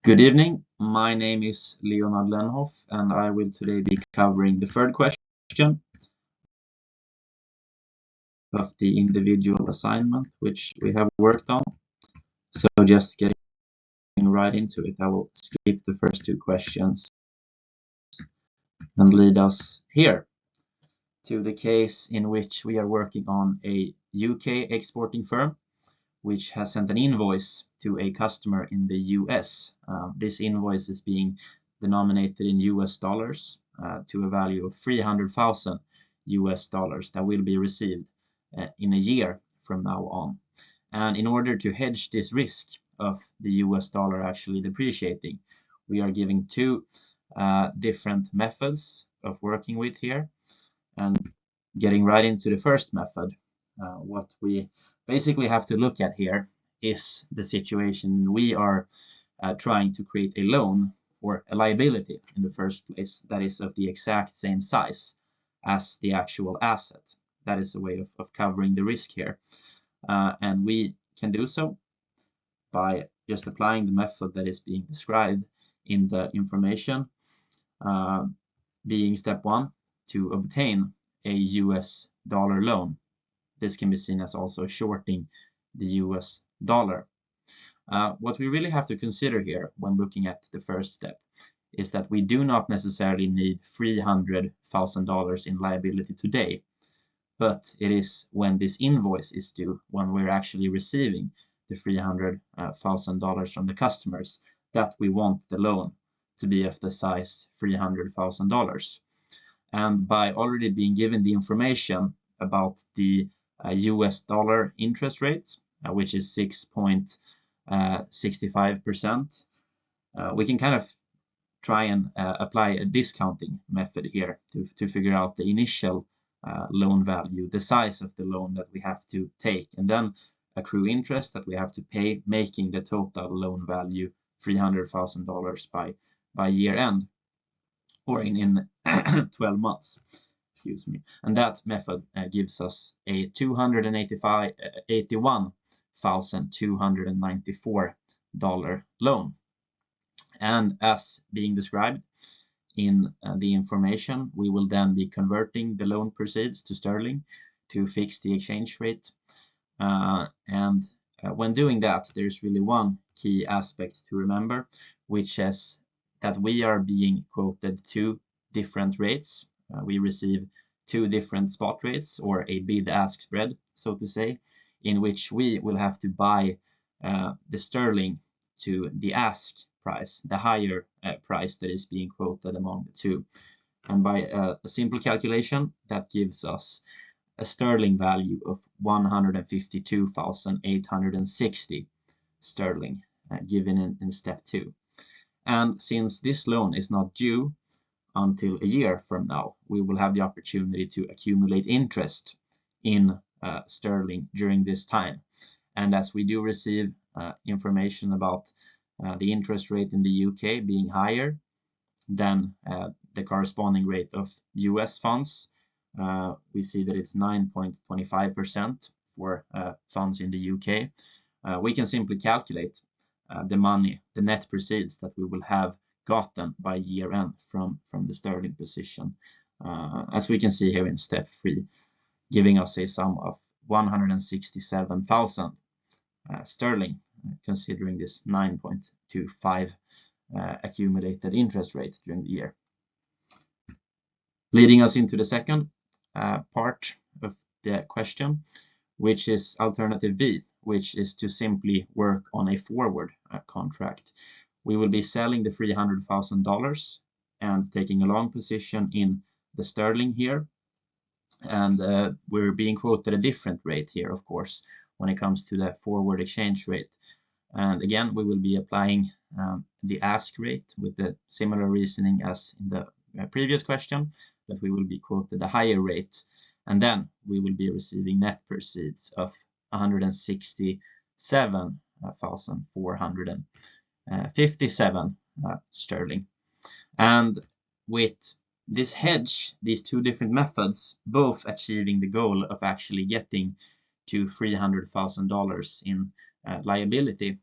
Good evening. My name is Leonard Lenhoff, and I will today be covering the third question of the individual assignment, which we have worked on. So just getting right into it, I will skip the first two questions and lead us here to the case in which we are working on a UK exporting firm which has sent an invoice to a customer in the US. This invoice is being denominated in US dollars to a value of 300,000 US dollars that will be received in a year from now on. And in order to hedge this risk of the US dollar actually depreciating, we are giving two different methods of working with here. And getting right into the first method, what we basically have to look at here is the situation we are trying to create a loan or a liability in the first place that is of the exact same size as the actual asset. That is a way of covering the risk here. And we can do so by just applying the method that is being described in the information, being step one, to obtain a US dollar loan. This can be seen as also shorting the US dollar. What we really have to consider here when looking at the first step is that we do not necessarily need $300,000 in liability today, but it is when this invoice is due, when we're actually receiving the $300,000 from the customers, that we want the loan to be of the size $300,000. And by already being given the information about the US dollar interest rate, which is 6.65%, we can kind of try and apply a discounting method here to figure out the initial loan value, the size of the loan that we have to take, and then accrue interest that we have to pay, making the total loan value $300,000 by year end, or in 12 months. Excuse me. And that method gives us a $281,294 loan. And as being described in the information, we will then be converting the loan proceeds to sterling to fix the exchange rate. When doing that, there's really one key aspect to remember, which is that we are being quoted two different rates. We receive two different spot rates, or a bid-ask spread, so to say, in which we will have to buy the sterling to the ask price, the higher price that is being quoted among the two. And by a simple calculation, that gives us a sterling value of 152,860 sterling given in step two. And since this loan is not due until a year from now, we will have the opportunity to accumulate interest in sterling during this time. And as we do receive information about the interest rate in the UK being higher than the corresponding rate of US funds, we see that it's 9.25% for funds in the UK. We can simply calculate the money, the net proceeds that we will have gotten by year end from the sterling position, as we can see here in step 3, giving us a sum of 167,000 sterling, considering this 9.25 accumulated interest rate during the year. Leading us into the second part of the question, which is alternative B, which is to simply work on a forward contract. We will be selling the $300,000 and taking a long position in the sterling here. And we're being quoted a different rate here, of course, when it comes to the forward exchange rate. And again, we will be applying the ask rate with the similar reasoning as in the previous question, that we will be quoted a higher rate. And then we will be receiving net proceeds of 167,457 sterling. And with this hedge, these two different methods, both achieving the goal of actually getting to $300,000 in liability,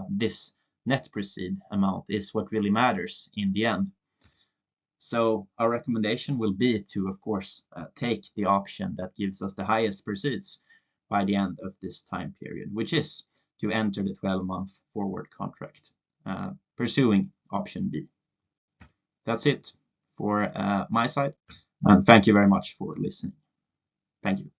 this net proceed amount is what really matters in the end. So our recommendation will be to, of course, take the option that gives us the highest proceeds by the end of this time period, which is to enter the 12-month forward contract, pursuing option B. That's it for my side, and thank you very much for listening. Thank you.